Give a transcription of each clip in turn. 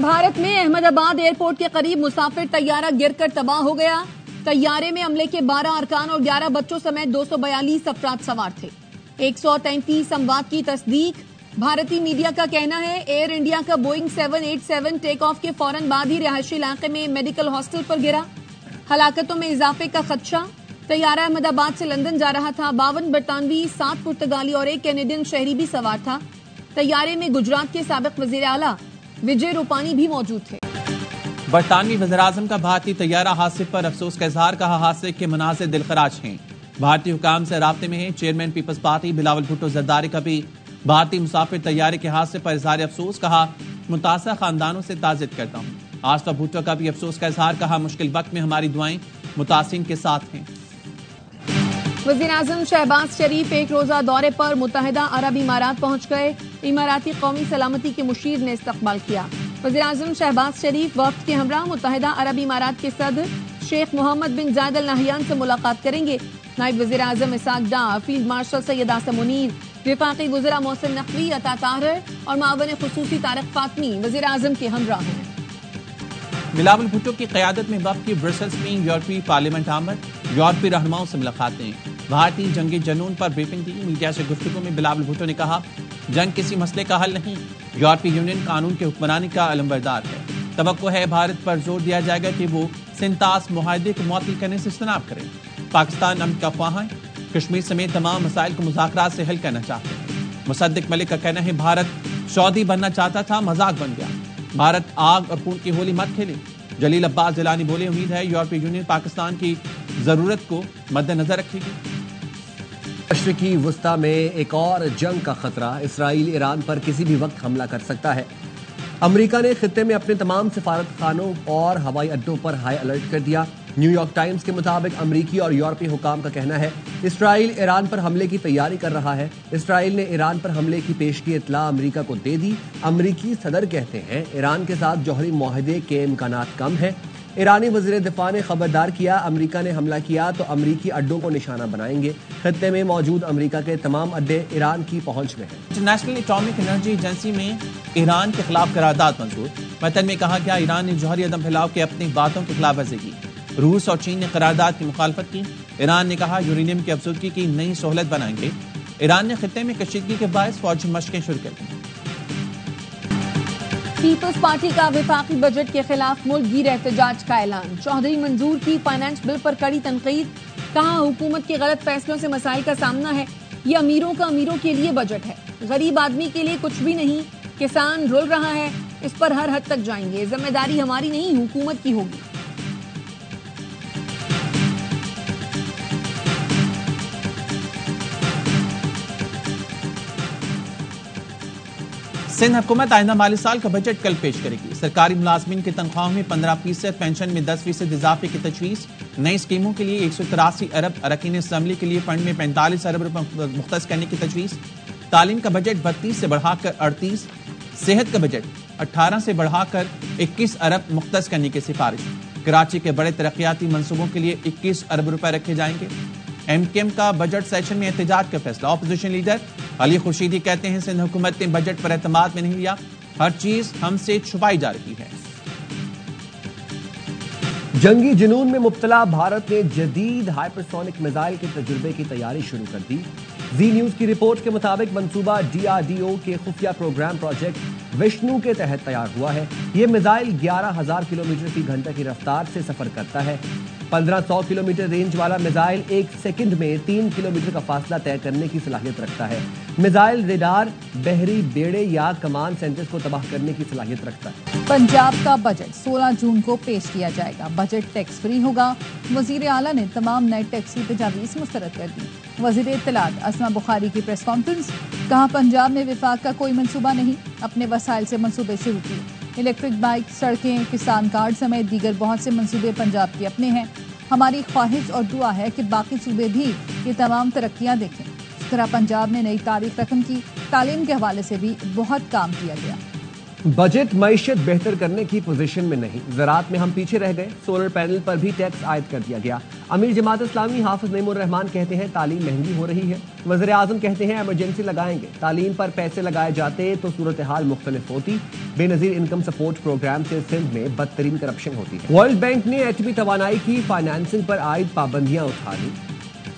भारत में अहमदाबाद एयरपोर्ट के करीब मुसाफिर तैयारा गिरकर तबाह हो गया। तैयारे में अमले के 12 अरकान और 11 बच्चों समेत 242 अफराद सवार थे। 133 अमवात की तस्दीक। भारतीय मीडिया का कहना है एयर इंडिया का बोइंग 787 टेक ऑफ के फौरन बाद ही रिहायशी इलाके में मेडिकल हॉस्टल पर गिरा। हलाकतों में इजाफे का खदशा। तैयारा अहमदाबाद से लंदन जा रहा था। 52 बरतानवी, 7 पुर्तगाली और 1 कैनेडियन शहरी भी सवार था। तैयारे में गुजरात के साबिक वजीर आला विजय रूपानी भी मौजूद थे। बरतानवी वज़ीर-ए-आज़म का भारतीय तैयारा हादसे पर अफसोस का इजहार। कहा हादसे के मनाज़िर दिलखराज हैं। भारतीय हुकाम से राब्ते में हैं। चेयरमैन पीपल्स पार्टी बिलावल भुट्टो जरदारी का भी भारतीय मुसाफिर तैयारे के हादसे पर इजहार अफसोस। कहा मुतासर खानदानों से ताज़ियत करता हूँ। आसफा भुट्टो का भी अफसोस का इजहार। कहा मुश्किल वक्त में हमारी दुआएं मुतासिन के साथ हैं। वज़ीर-ए-आज़म शहबाज शरीफ एक रोजा दौरे पर मुत्तहिदा अरब इमारात पहुंच गए। इमाराती कौमी सलामती के मुशीर ने इस्तकबाल किया। वज़ीर-ए-आज़म शहबाज शरीफ वफ्द के हमरा मुत्तहिदा अरब इमारात के सदर शेख मोहम्मद बिन जायद अल नहयान से मुलाकात करेंगे। नायब वज़ीर-ए-आज़म इसाक डार, फील्ड मार्शल सैयद आसिम मुनीर, विफाकी वज़ीरा मोहसिन नकवी, अता ताहिर और मावन खुसूसी तारिक फातमी वज़ीर-ए-आज़म के हमरा हैं। बिलावल भुट्टो की क़यादत में वफ़द की ब्रसेल्स में यूरोपीय पार्लियामेंट आमद। यूरोपीय रहनुमाओं से मुलाकातें। भारतीय जंगी जनून पर ब्रीफिंग दी। मीडिया से गुफ्तगू में बिलावल भुट्टो ने कहा जंग किसी मसले का हल नहीं, यूरोपीय यूनियन कानून के हुक्मरानी का अलमबरदार है। तवक्को है भारत पर जोर दिया जाएगा कि वो सिंतास मुआहदे को मुअत्तल करने से इज्तनाब करें। पाकिस्तान अमन का ख्वाह है। कश्मीर समेत तमाम मसाइल को मुज़ाकरात से हल करना चाहते हैं। मुसद्दिक मलिक का कहना है भारत सऊदी बनना चाहता था, मजाक बन गया। भारत आग और खून की होली मत खेले। जलील अब्बास जिलानी बोले उम्मीद है यूरोपीय यूनियन पाकिस्तान की जरूरत को मद्देनजर रखेगी। मशरिकी वुस्ता में एक और जंग का खतरा। इसराइल ईरान पर किसी भी वक्त हमला कर सकता है। अमेरिका ने खित्ते में अपने तमाम सिफारत खानों और हवाई अड्डों पर हाई अलर्ट कर दिया। न्यूयॉर्क टाइम्स के मुताबिक अमरीकी और यूरोपीय हुकाम का कहना है इसराइल ईरान पर हमले की तैयारी कर रहा है। इसराइल ने ईरान पर हमले की पेशगी इत्तला अमरीका को दे दी। अमरीकी सदर कहते हैं ईरान के साथ जौहरी मुआहदे के इम्कानात कम है। ईरानी वज़ीर दिफा ने खबरदार किया अमरीका ने हमला किया तो अमरीकी अड्डों को निशाना बनाएंगे। खत्ते में मौजूद अमरीका के तमाम अड्डे ईरान की पहुंच में हैं। इंटरनेशनल एटॉमिक एनर्जी एजेंसी में ईरान के खिलाफ करारदाद मंजूर। मतन में कहा गया ईरान ने जौहरी अदम फैलाव के अपनी बातों की खिलाफवर्जी की। रूस और चीन ने करारदाद की मुखालफत की। ईरान ने कहा यूरेनियम की अफसुदगी की नई सहूलत बनाएंगे। ईरान ने खित्ते में कशीदगी के बायस फौजी मशकें शुरू कर दी। पीपल्स पार्टी का विफाकी बजट के खिलाफ मुल्कगीर एहतजाज का ऐलान। चौधरी मंजूर की फाइनेंस बिल पर कड़ी तनकीद। कहा हुकूमत के गलत फैसलों से मसाइल का सामना है। ये अमीरों का अमीरों के लिए बजट है, गरीब आदमी के लिए कुछ भी नहीं। किसान रुल रहा है, इस पर हर हद तक जाएंगे। जिम्मेदारी हमारी नहीं हुकूमत की होगी। सिंध हुकूमत आइंदा माली साल का बजट कल पेश करेगी। सरकारी मुलाजमीन की तनख्वाहों में 15%, पेंशन में 10% इजाफे की तजवीज़। नई स्कीमों के लिए 183 अरब, अरकान असम्बली के लिए फंड में 45 अरब रुपये मुख्तस करने की तजवीज़। तालीम का बजट 32 से बढ़ाकर 38, सेहत का बजट 18 से बढ़ाकर 21 अरब मुख्तस करने की सिफारिश। कराची के बड़े तरक्याती मंसूबों के लिए 21 अरब रुपए रखे जाएंगे। एमकेएम का बजट सेशन में एहतजाज का फैसला। अपोजिशन लीडर अली खुर्शीदी कहते हैं सिंध हुकूमत ने बजट पर एतमाद में नहीं लिया, हर चीज हमसे छुपाई जा रही है। जंगी जुनून में मुब्तला भारत ने जदीद हाइपरसोनिक मिसाइल के तजुर्बे की तैयारी शुरू कर दी। जी न्यूज की रिपोर्ट के मुताबिक मंसूबा डीआरडीओ के खुफिया प्रोग्राम प्रोजेक्ट विष्णु के तहत तैयार हुआ है। ये मिसाइल 11,000 किलोमीटर फी घंटा की रफ्तार से सफर करता है। 1500 किलोमीटर रेंज वाला मिसाइल 1 सेकंड में 3 किलोमीटर का फासला तय करने की सलाहियत रखता है। मिसाइल रेडार, बहरी बेड़े या कमांड सेंटर्स को तबाह करने की सलाहियत रखता है। पंजाब का बजट 16 जून को पेश किया जाएगा। बजट टैक्स फ्री होगा। वजीर आला ने तमाम नए टैक्स की तजावीज़ मुस्तरद कर दी। वजीर इत्तलात असमा बुखारी की प्रेस कॉन्फ्रेंस। कहा पंजाब में विफाक का कोई मंसूबा नहीं, अपने वसाइल से मंसूबे शुरू किए। इलेक्ट्रिक बाइक, सड़कें, किसान कार्ड समेत दीगर बहुत से मंसूबे पंजाब के अपने हैं। हमारी ख्वाहिश और दुआ है कि बाकी सूबे भी ये तमाम तरक्कियां देखें। इस तरह पंजाब ने नई तारीख रकम की। तालीम के हवाले से भी बहुत काम किया गया। बजट मईशत बेहतर करने की पोजीशन में नहीं, ज़राअत में हम पीछे रह गए, सोलर पैनल पर भी टैक्स आयद कर दिया गया। अमीर जमात इस्लामी हाफिज नईमुर रहमान कहते हैं तालीम महंगी हो रही है। वज़ीर आज़म कहते हैं एमरजेंसी लगाएंगे, तालीम पर पैसे लगाए जाते तो सूरत हाल मुख्तलिफ होती। बेनज़ीर इनकम सपोर्ट प्रोग्राम से सिंध में बदतरीन करप्शन होती है। वर्ल्ड बैंक ने एटमी तवानाई की फाइनेंसिंग पर आयद पाबंदियां उठा ली।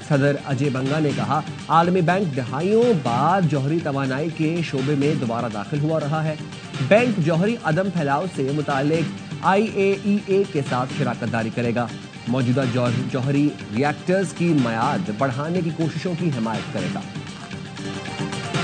सदर अजय बंगा ने कहा आलमी बैंक दहाइयों बाद जौहरी तवानाई के शोबे में दोबारा दाखिल हुआ रहा है। बैंक जौहरी अदम फैलाव से मुतालिक IAEA के साथ शराकत दारी करेगा। मौजूदा जौहरी रिएक्टर्स की मयाद बढ़ाने की कोशिशों की हिमायत करेगा।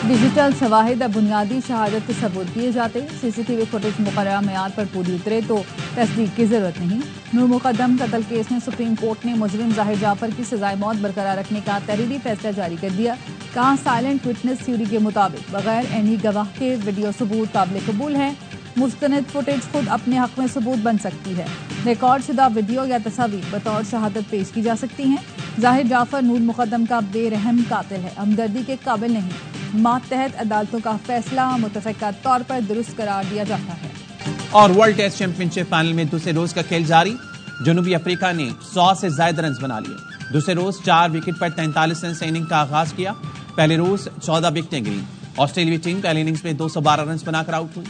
डिजिटल शवाहिद अब बुनियादी शहादत के सबूत किए जाते, CCTV फुटेज मुकर्रर मेयाद पर पूरी उतरे तो तस्दीक की जरूरत नहीं। नूर मुकद्दम कत्ल केस में सुप्रीम कोर्ट ने मुजरिम जाहिर जाफर की सजाए मौत बरकरार रखने का तहरीरी फैसला जारी कर दिया। कहा साइलेंट विटनेस थ्योरी के मुताबिक बगैर एनी गवाह के वीडियो सबूत काबिल कबूल है। मुस्तनद फुटेज खुद अपने हक में सबूत बन सकती है। रिकॉर्ड शुदा वीडियो या तस्वीर बतौर शहादत पेश की जा सकती हैं। जाहिर जाफर नूर मुकद्दम का बेरहम कातिल है, हमदर्दी के काबिल नहीं। मातहत अदालतों का फैसला मुतफ़िका तौर पर दुरुस्त करार दिया जाता है। और वर्ल्ड टेस्ट चैंपियनशिप फाइनल में दूसरे रोज का खेल जारी। जनूबी अफ्रीका ने 100 से ज्यादा रन बना लिए। दूसरे रोज 4 विकेट पर 43 रन से इनिंग का आगाज किया। पहले रोज 14 विकेटें गिरी। ऑस्ट्रेलियाई टीम पहले इनिंग्स में 212 रन बनाकर आउट हुई।